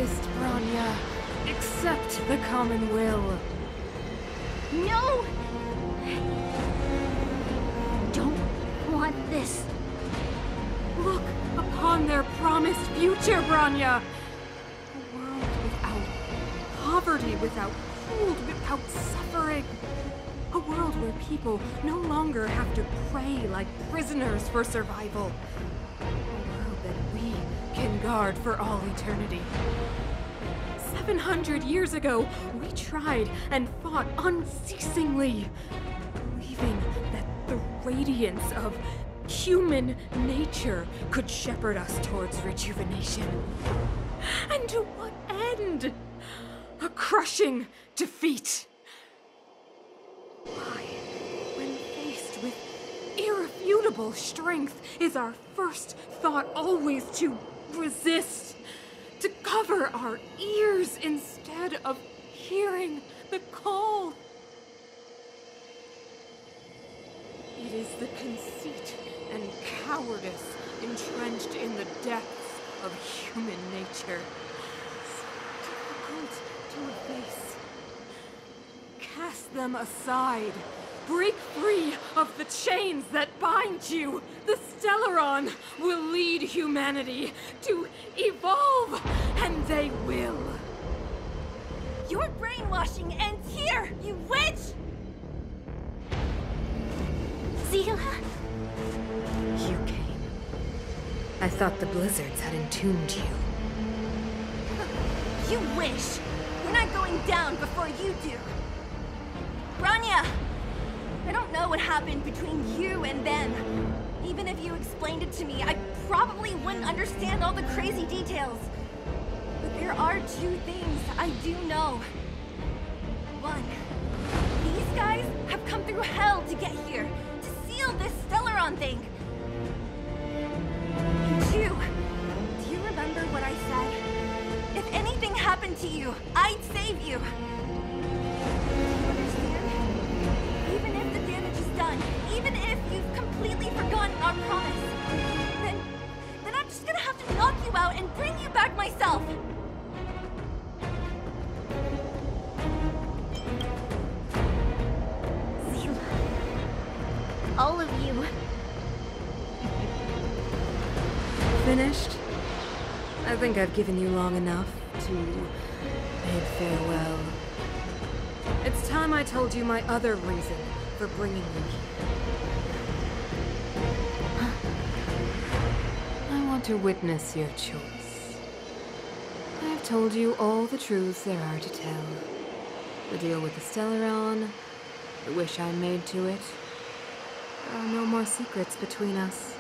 exist, Branya, except the common will. No! Don't want this. Look upon their promised future, Branya! A world without poverty, without cold, without suffering. A world where people no longer have to pray like prisoners for survival. A world that we can guard for all eternity. 700 years ago, we tried and fought unceasingly, believing that the radiance of human nature could shepherd us towards rejuvenation. And to what end? A crushing defeat. Why, when faced with irrefutable strength, is our first thought always to resist, to cover our ears instead of hearing the call? It is the conceit and cowardice entrenched in the depths of human nature, so difficult to efface. Cast them aside. Break free of the chains that bind you. The Stellaron will lead humanity to evolve, and they will. Your brainwashing ends here, you witch! Zila? You came. I thought the blizzards had entombed you. You wish! You're not going down before you do! Branya! I don't know what happened between you and them. Even if you explained it to me, I probably wouldn't understand all the crazy details. But there are two things I do know. One, these guys have come through hell to get here, to seal this Stellaron thing. And two, do you remember what I said? If anything happened to you, I'd save you. Even if the damage is done, even if you've completely forgotten our promise, then I'm just gonna have to knock you out and bring you back myself! Zila. All of you. Finished? I think I've given you long enough to bid farewell. It's time I told you my other reason for bringing you here. I want to witness your choice. I have told you all the truths there are to tell. The deal with the Stellaron, the wish I made to it. There are no more secrets between us.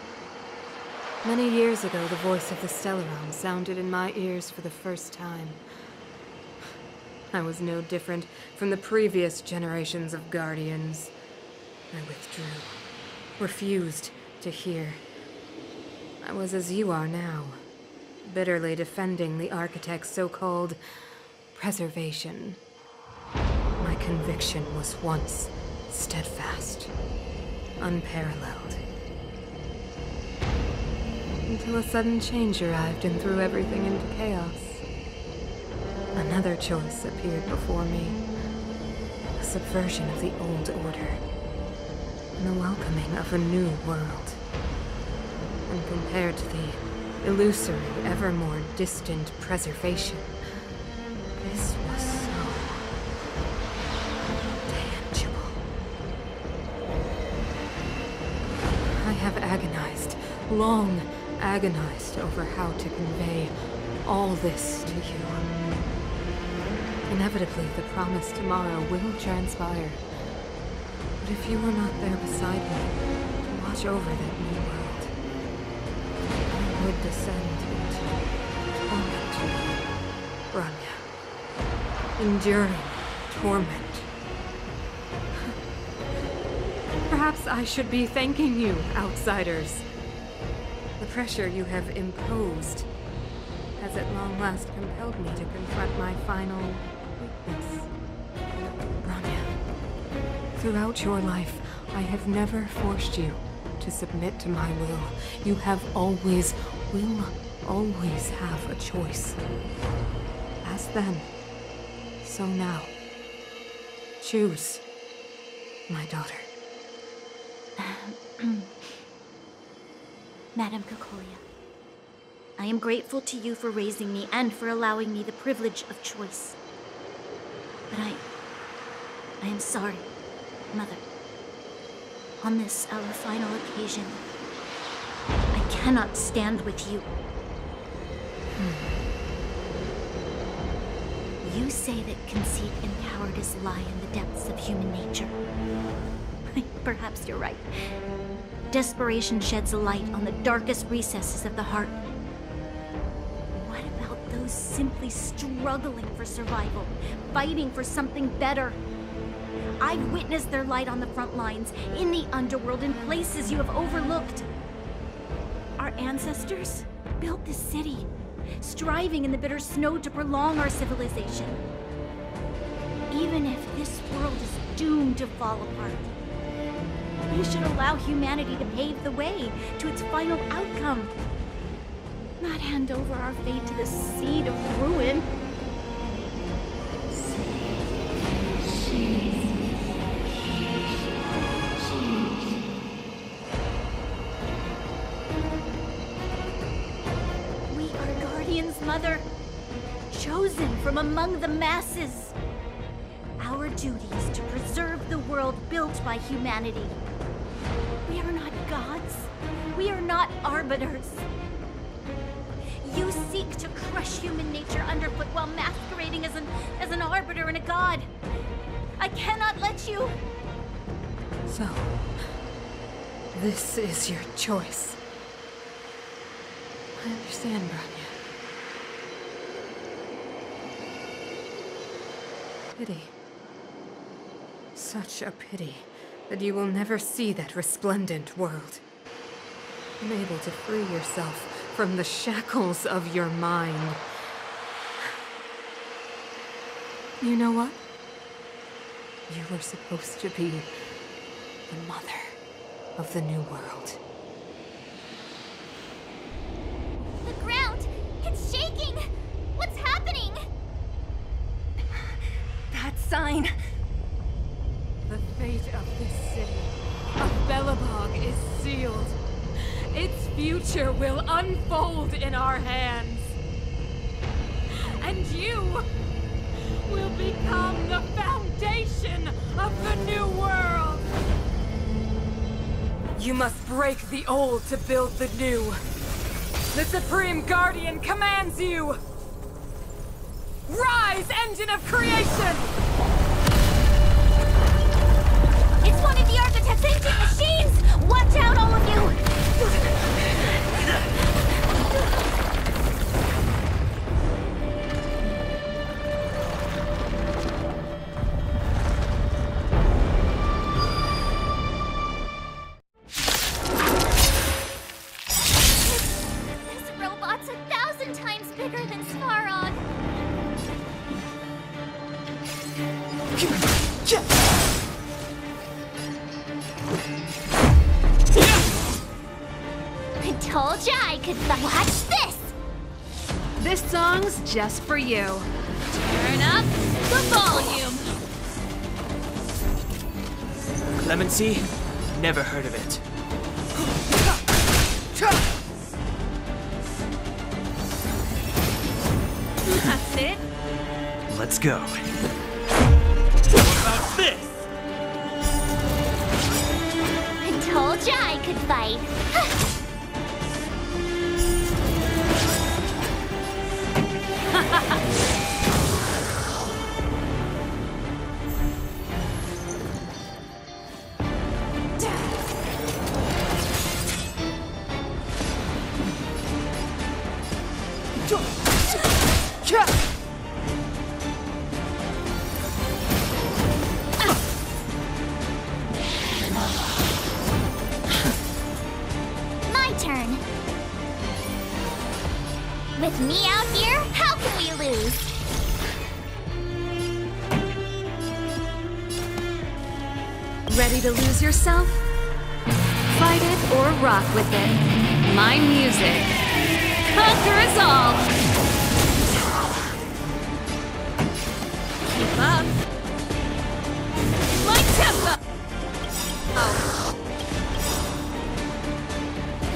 Many years ago, the voice of the Stellaron sounded in my ears for the first time. I was no different from the previous generations of Guardians. I withdrew, refused to hear. I was as you are now, bitterly defending the Architect's so-called preservation. My conviction was once steadfast, unparalleled. Until a sudden change arrived and threw everything into chaos. Another choice appeared before me. A subversion of the old order. And the welcoming of a new world. And compared to the illusory, ever more distant preservation, this was so tangible. I have agonized, long agonized over how to convey all this to you. Inevitably, the promised tomorrow will transpire. But if you were not there beside me to watch over that new world, I would descend into torment. Branya. Enduring torment. Perhaps I should be thanking you, outsiders. The pressure you have imposed has at long last compelled me to confront my final weakness. Branya, throughout your life, I have never forced you to submit to my will. You have always, will always have a choice. As then, so now. Choose, my daughter. Madame Cocolia, I am grateful to you for raising me and for allowing me the privilege of choice. But I am sorry, Mother. On this, our final occasion, I cannot stand with you. You say that conceit and cowardice lie in the depths of human nature. Perhaps you're right. Desperation sheds a light on the darkest recesses of the heart. What about those simply struggling for survival, fighting for something better? I've witnessed their light on the front lines, in the underworld, in places you have overlooked. Our ancestors built this city, striving in the bitter snow to prolong our civilization. Even if this world is doomed to fall apart, we should allow humanity to pave the way to its final outcome. Not hand over our fate to the seed of ruin. We are guardians, Mother, chosen from among the masses. Our duty is to preserve the world built by humanity. We are not gods. We are not arbiters. You seek to crush human nature underfoot while masquerading as an arbiter and a god. I cannot let you. So, this is your choice. I understand, Bronya. Pity. Such a pity that you will never see that resplendent world. Unable to free yourself from the shackles of your mind. You know what? You were supposed to be the mother of the new world. The ground! It's shaking! What's happening? That sign. The fate of this city, of Belobog, is sealed. Its future will unfold in our hands. And you will become the foundation of the new world. You must break the old to build the new. The Supreme Guardian commands you! Rise, engine of creation! It's one of the architect's ancient machines! Watch out, all of you! This robot's 1,000 times bigger than Svarog. I told ya I could watch this! This song's just for you. Turn up the volume. Clemency? Never heard of it. That's it. Let's go. What about this? I told ya I could fight. My turn. With me out here, how can we lose? Ready to lose yourself? Fight it or rock with it. My music. conquer us all! Keep up! My tempo! Oh.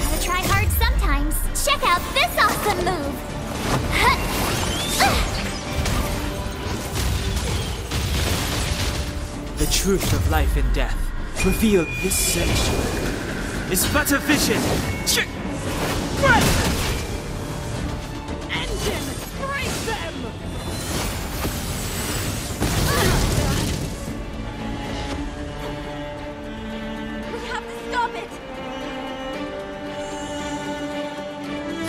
Gotta try hard sometimes. Check out this awesome move! The truth of life and death, revealed this century, is but a vision. Engine! Break them! We have to stop it!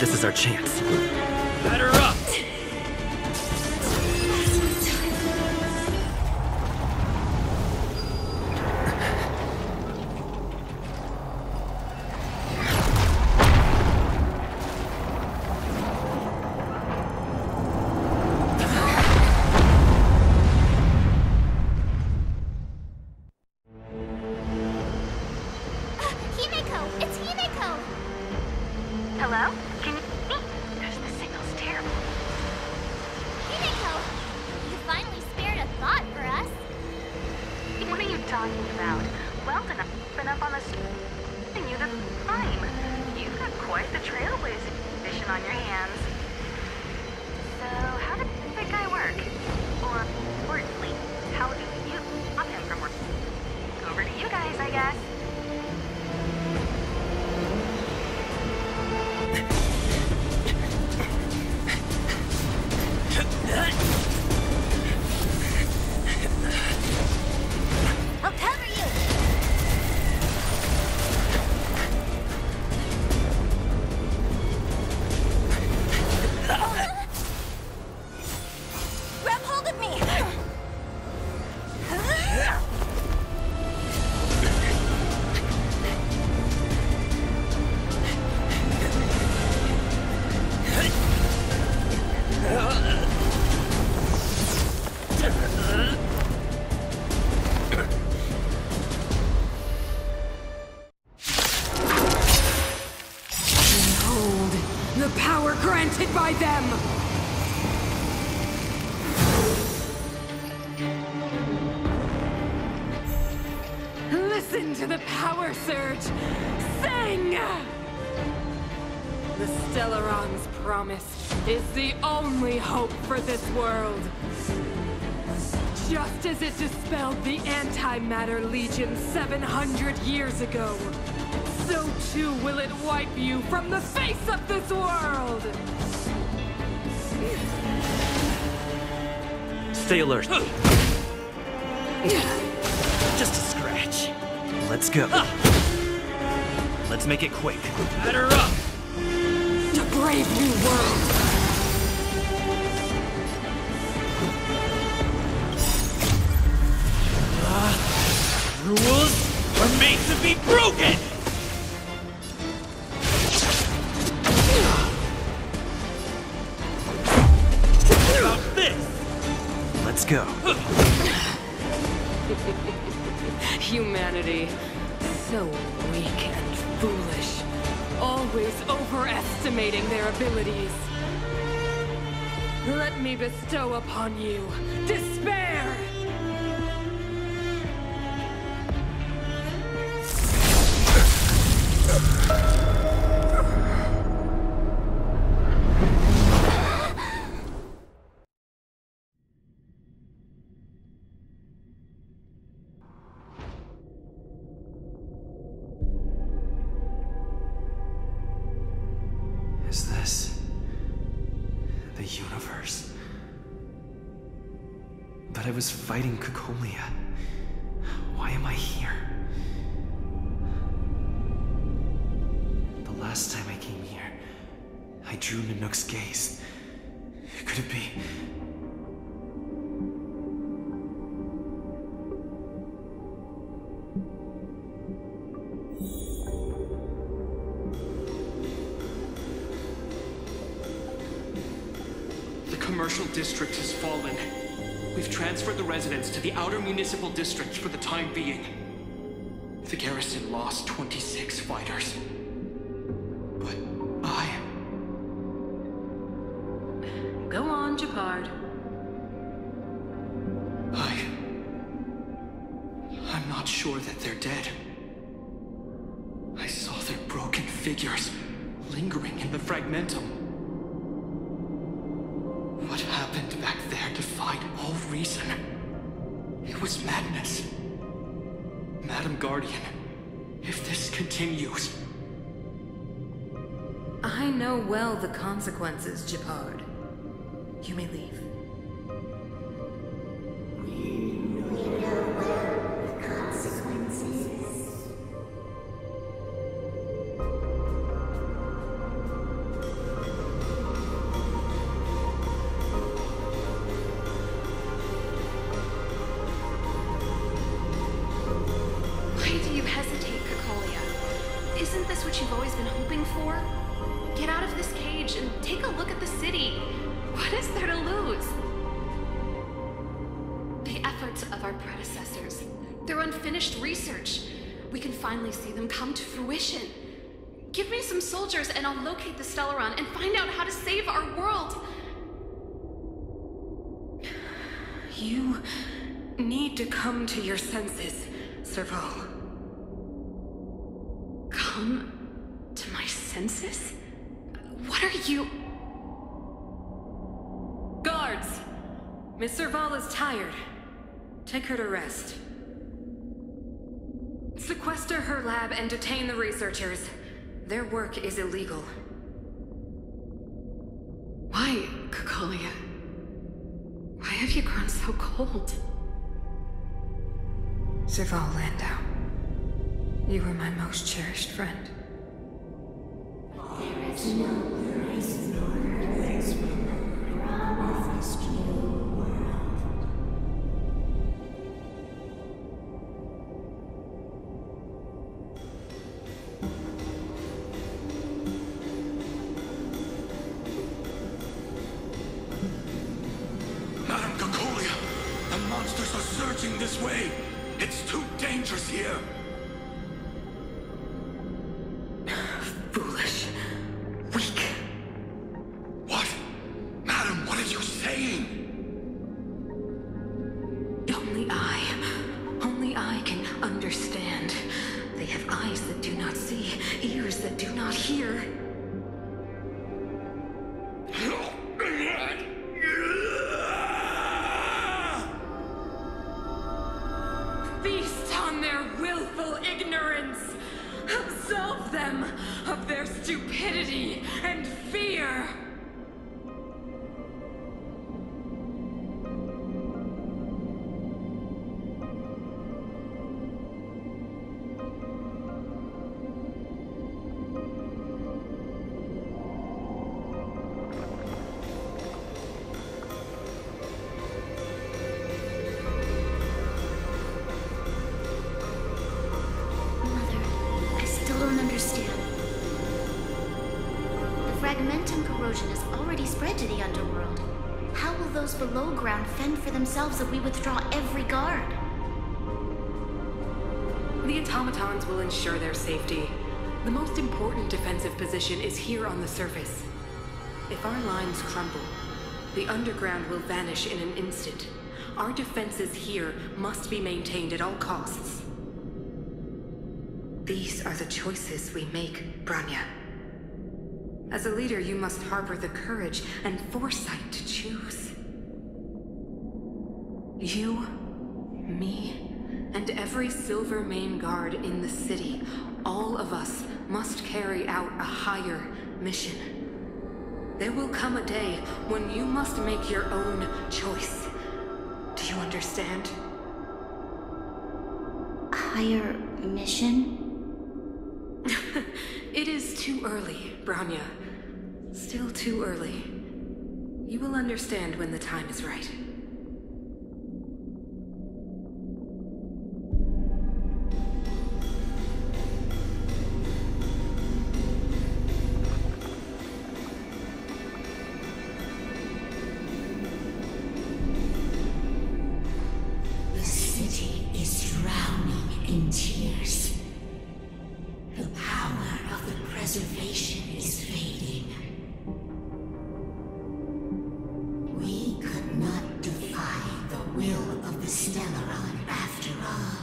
This is our chance. Batter up! Himeko! It's Himeko! Hello? Can you hear me? The signal's terrible. Himeko! You finally spared a thought for us. What are you talking about? Weldon, I've been up on the giving you the time. You've got quite the trailblazing mission on your hands. So, how did that guy work? Or, importantly, how do you stop him from working? Over to you guys, I guess. I'll cover you! Grab hold of me! Behold, the power granted by them! Listen to the power surge! Sing! The Stellaron's promise is the only hope for this world. Just as it dispelled the Antimatter Legion 700 years ago, so too will it wipe you from the face of this world! Stay alert. Just a scratch. Let's go. Let's make it quick. Batter up! A brave new world! Rules are made to be broken! About this! Let's go. Humanity, so weak and foolish, always overestimating their abilities. Let me bestow upon you despair! Is this the universe? But I was fighting Cocolia. Why am I here? The last time I came here, I drew Nanook's gaze. Could it be? The commercial district has fallen. We've transferred the residents to the outer municipal district for the time being. The garrison lost 26 fighters. But not sure that they're dead. I saw their broken figures lingering in the fragmentum. What happened back there defied all reason. It was madness. Madam Guardian, if this continues... I know well the consequences, Jeopard. You may leave. Why do you hesitate, Cocolia? Isn't this what you've always been hoping for? Get out of this cage and take a look at the city. What is there to lose? The efforts of our predecessors, their unfinished research. We can finally see them come to fruition. Give me some soldiers and I'll locate the Stellaron and find out how to save our world. You need to come to your senses, Serval. Come to my senses? What are you... Guards! Miss Serval is tired. Take her to rest. Sequester her lab and detain the researchers. Their work is illegal. Why, Cocolia? Why have you grown so cold? Serval Landau, you were my most cherished friend. Madam Cocolia, the monsters are surging this way. It's too dangerous here. Foolish. Weak. What? Madam, what are you saying? Only I can understand. They have eyes that do not see, ears that do not hear. Feast on their willful ignorance! Absolve them of their stupidity and fear! Fragmentum corrosion has already spread to the underworld. How will those below ground fend for themselves if we withdraw every guard? The automatons will ensure their safety. The most important defensive position is here on the surface. If our lines crumble, the underground will vanish in an instant. Our defenses here must be maintained at all costs. These are the choices we make, Branya. As a leader, you must harbor the courage and foresight to choose. You, me, and every Silver Main guard in the city, all of us must carry out a higher mission. There will come a day when you must make your own choice. Do you understand? Higher mission? It is too early, Branya. Still too early. You will understand when the time is right. The city is drowning in tears. The power of the preservation is fading. We could not defy the will of the Stellaron after all.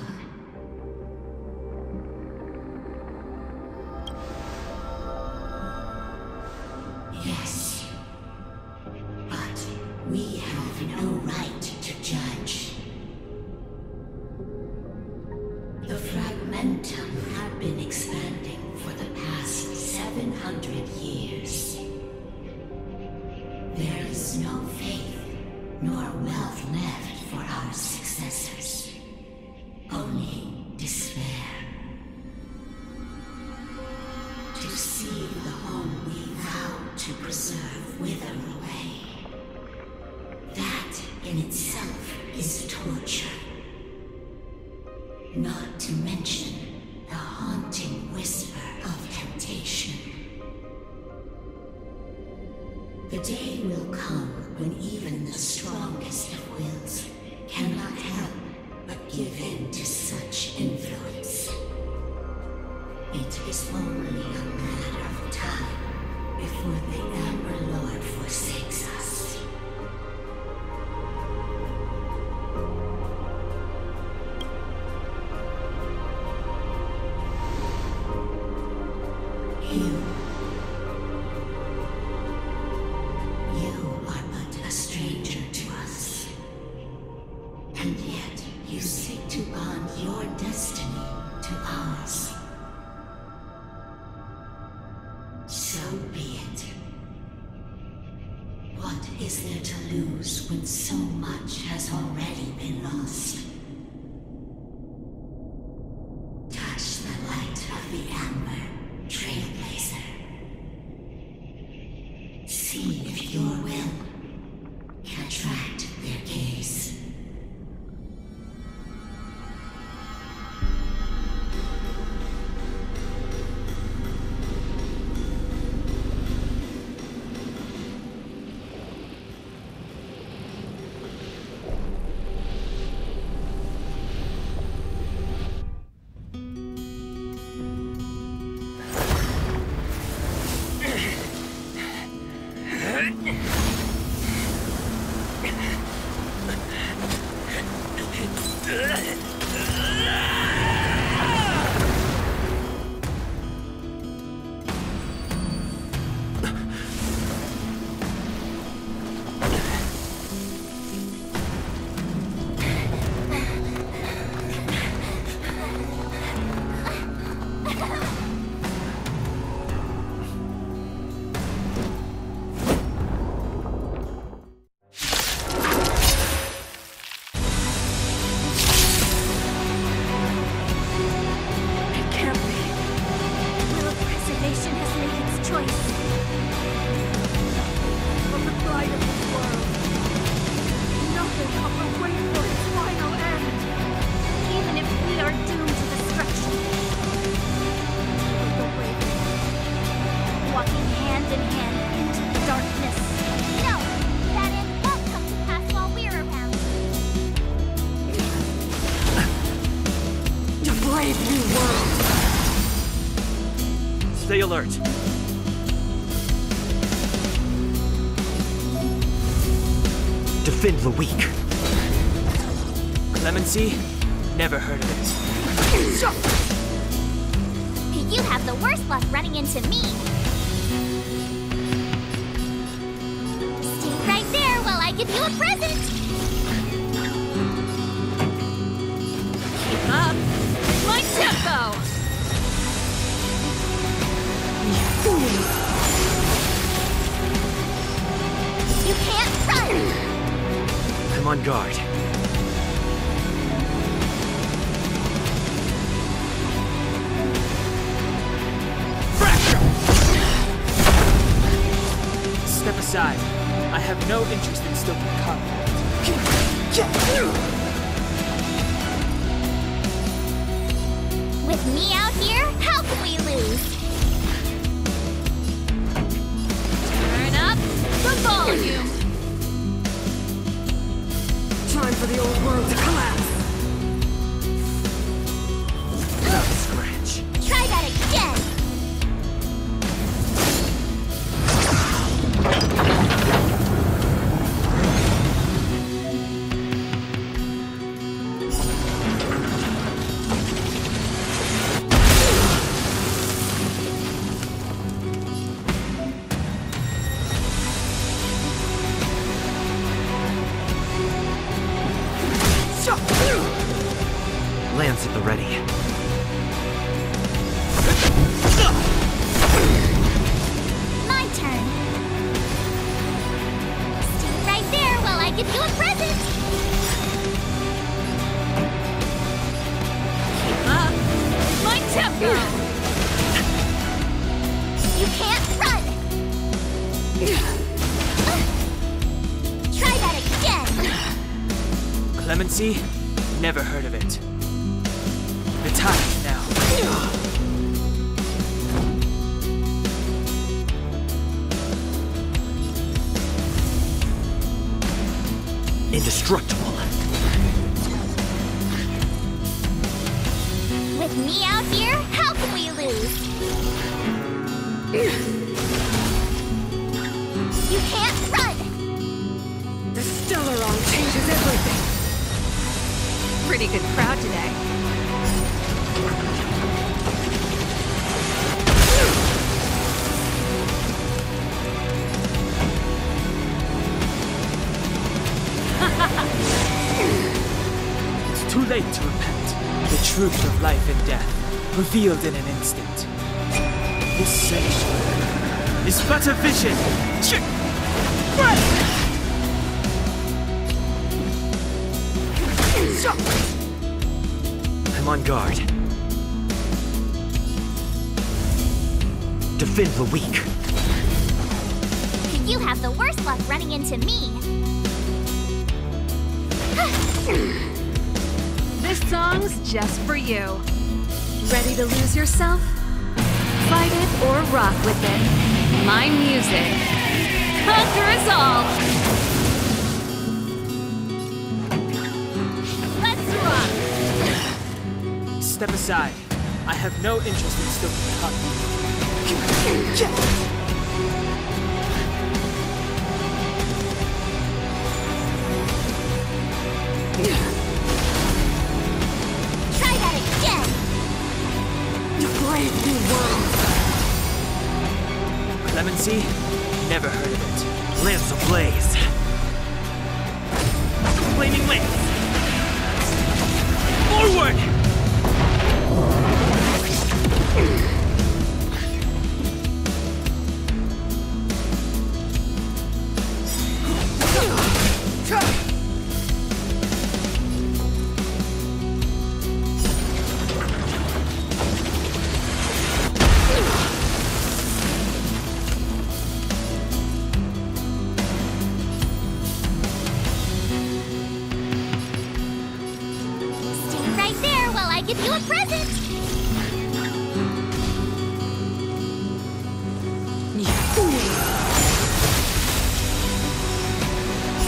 give in to such influence. It is only a matter of time before the Amber Lord forsakes us. You are but a stranger to us. And yet you seek to bond your destiny to ours. So be it. What is there to lose when so much has already been lost? Touch the light of the Amber, Trailblazer. See if your will can attract their gaze. Stay alert. Defend the weak. Clemency? Never heard of it. You have the worst luck running into me. Stay right there while I give you a present. Keep up my tempo. You can't run! I'm on guard. Fracture! Step aside. I have no interest in stoking conflict. With me out here, how can we lose? Turn up the volume. Time for the old world to collapse. Scratch. Try that again! Lance at the ready. My turn. Stay right there while I give you a present. Keep up my tempo. You can't run. Try that again. Clemency? Never heard of it. The time now. Indestructible. With me out here, how can we lose? You can't run! The Stellaron changes everything. Pretty good crowd today. It's too late to repent. The truth of life and death, revealed in an instant. This sanctuary is but a vision. I'm on guard. Defend the weak. You have the worst luck running into me. This song's just for you. Ready to lose yourself? Fight it or rock with it. My music. Conquer us all! Let's rock! Step aside. I have no interest in stoking conflict. Try that again! Brave new world! Clemency? Never heard of it. Lance ablaze. Flaming lance. Forward! Give you a present!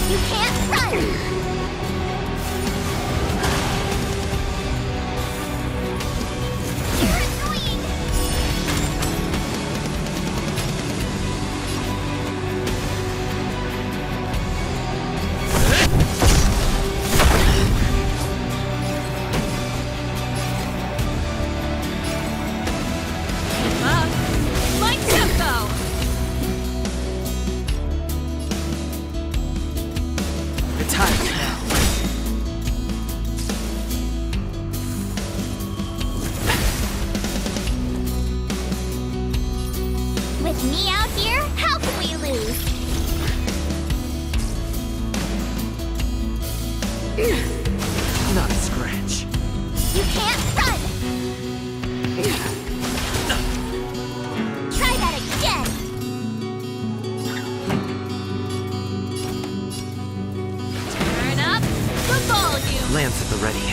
You can't run! You're annoying! With me out here, how can we lose? Not a scratch. You can't run! Try that again! Turn up the volume! Lance at the ready.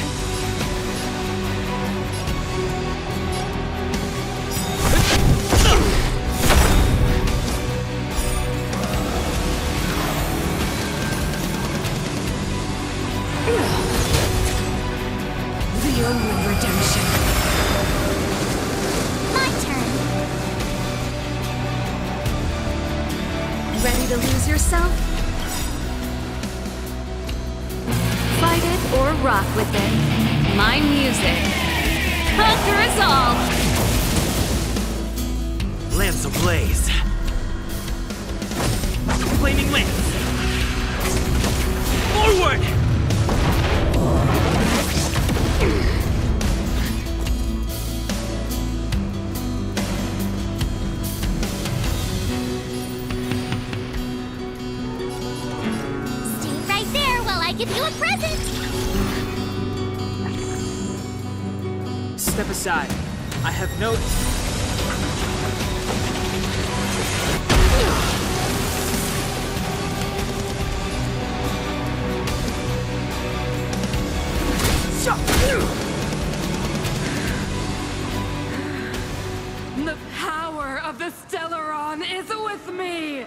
The only redemption. My turn. Ready to lose yourself? Fight it or rock with it. My music. Conquer us all! Lance ablaze. Flaming lance. Forward! Stay right there while I give you a present! Step aside. I have no... The power of the Stellaron is with me!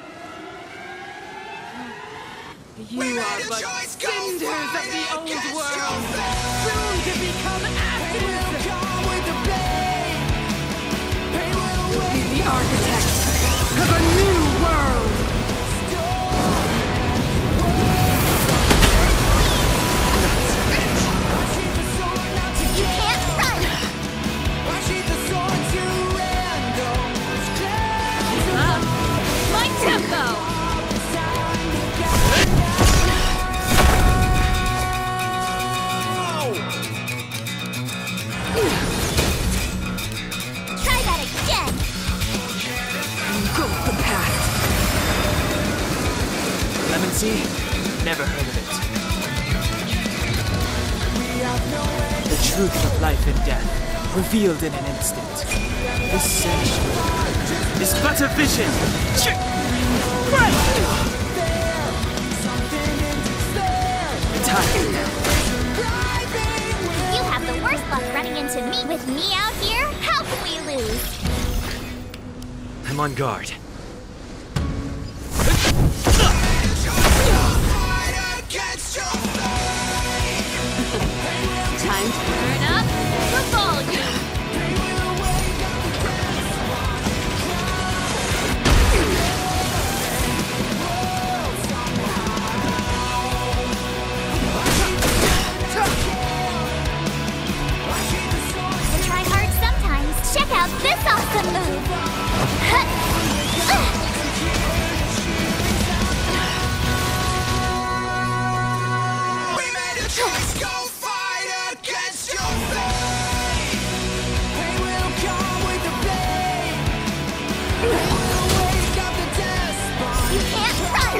You are but cinders of the old world, soon to become ashes! architect of a new world! You can't run! My tempo! Try that again! Go with the past! Lemon Sea? Never heard of it. The truth of life and death, revealed in an instant. This sanctuary is but a vision! Time. You have the worst luck running into me with me out here? How can we lose? I'm on guard. Time to turn up the volume! I try hard sometimes. Check out this awesome move! You can't run!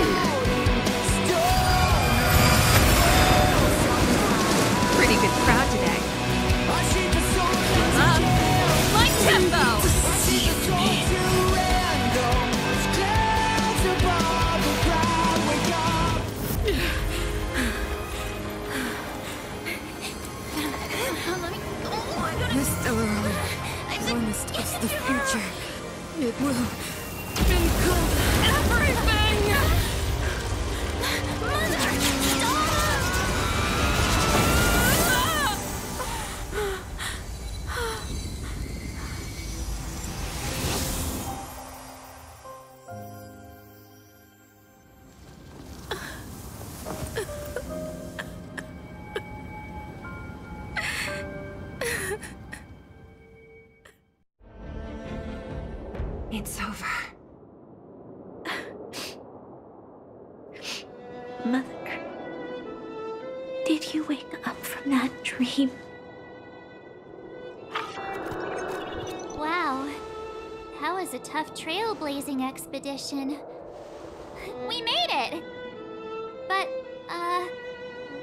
Pretty good crowd today. My tempo! This Stellaron warned us the future. It will include everything! Mother, stop! It's over. Mother, did you wake up from that dream? Wow. That was a tough trailblazing expedition. We made it! But,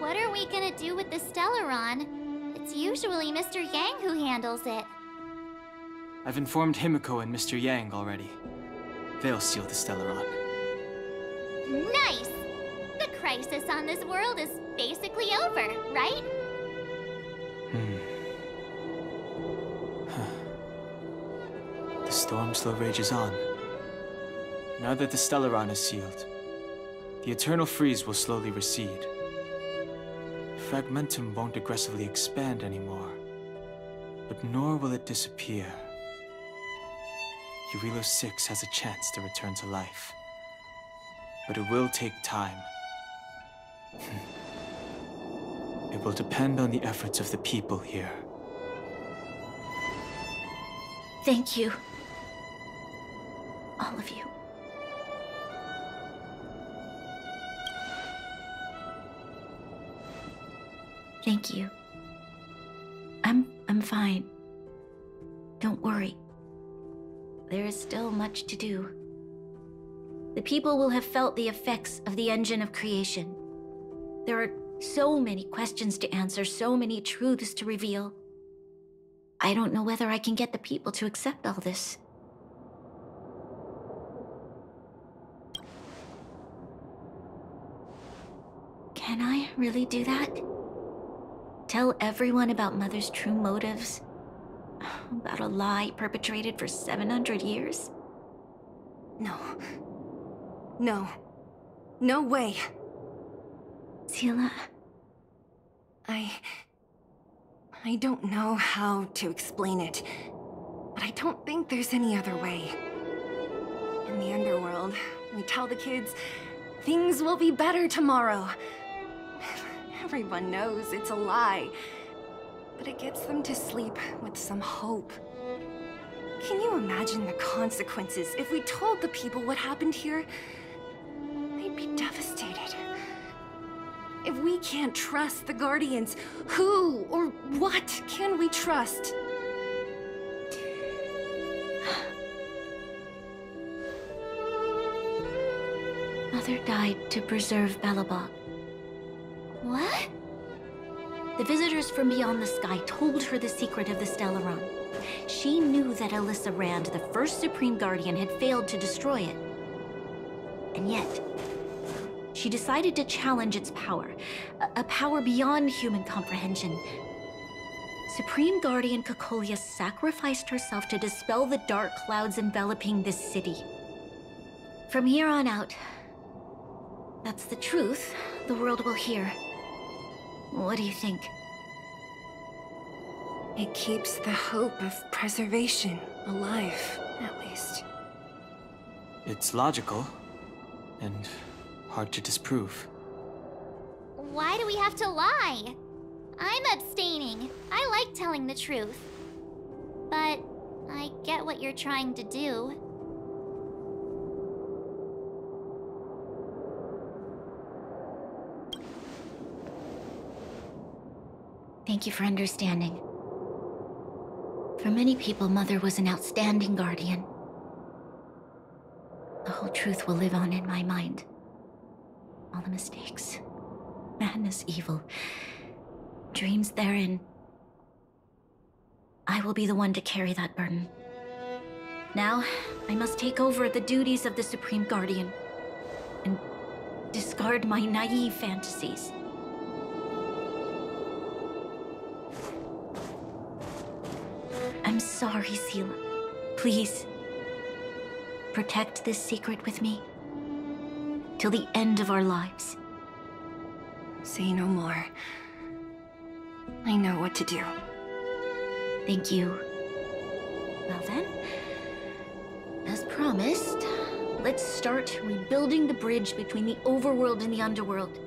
what are we gonna do with the Stellaron? It's usually Mr. Yang who handles it. I've informed Himiko and Mr. Yang already. They'll seal the Stellaron. Nice! The crisis on this world is basically over, right? The storm still rages on. Now that the Stellaron is sealed, the eternal freeze will slowly recede. Fragmentum won't aggressively expand anymore, but nor will it disappear. Urilo 6 has a chance to return to life, but it will take time. It will depend on the efforts of the people here. Thank you. All of you. Thank you. I'm fine. Don't worry. There is still much to do. The people will have felt the effects of the engine of creation. There are so many questions to answer, so many truths to reveal. I don't know whether I can get the people to accept all this. Can I really do that? Tell everyone about Mother's true motives? About a lie perpetrated for 700 years? No. No. No way. Sila. I don't know how to explain it, but I don't think there's any other way. In the underworld, we tell the kids, things will be better tomorrow. Everyone knows it's a lie, but it gets them to sleep with some hope. Can you imagine the consequences if we told the people what happened here? They'd be devastated. If we can't trust the Guardians, who or what can we trust? Mother died to preserve Belobog. What? The visitors from beyond the sky told her the secret of the Stellaron. She knew that Alyssa Rand, the first Supreme Guardian, had failed to destroy it. And yet, she decided to challenge its power, a power beyond human comprehension. Supreme Guardian Cocolia sacrificed herself to dispel the dark clouds enveloping this city. From here on out, that's the truth the world will hear. What do you think? It keeps the hope of preservation alive, at least. It's logical, and hard to disprove. Why do we have to lie? I'm abstaining. I like telling the truth. But I get what you're trying to do. Thank you for understanding. For many people, Mother was an outstanding guardian. The whole truth will live on in my mind. All the mistakes, madness, evil, dreams therein. I will be the one to carry that burden. Now, I must take over the duties of the Supreme Guardian and discard my naive fantasies. I'm sorry, Seela. Please, protect this secret with me till the end of our lives. Say no more. I know what to do. Thank you. Well then, as promised, let's start rebuilding the bridge between the overworld and the underworld.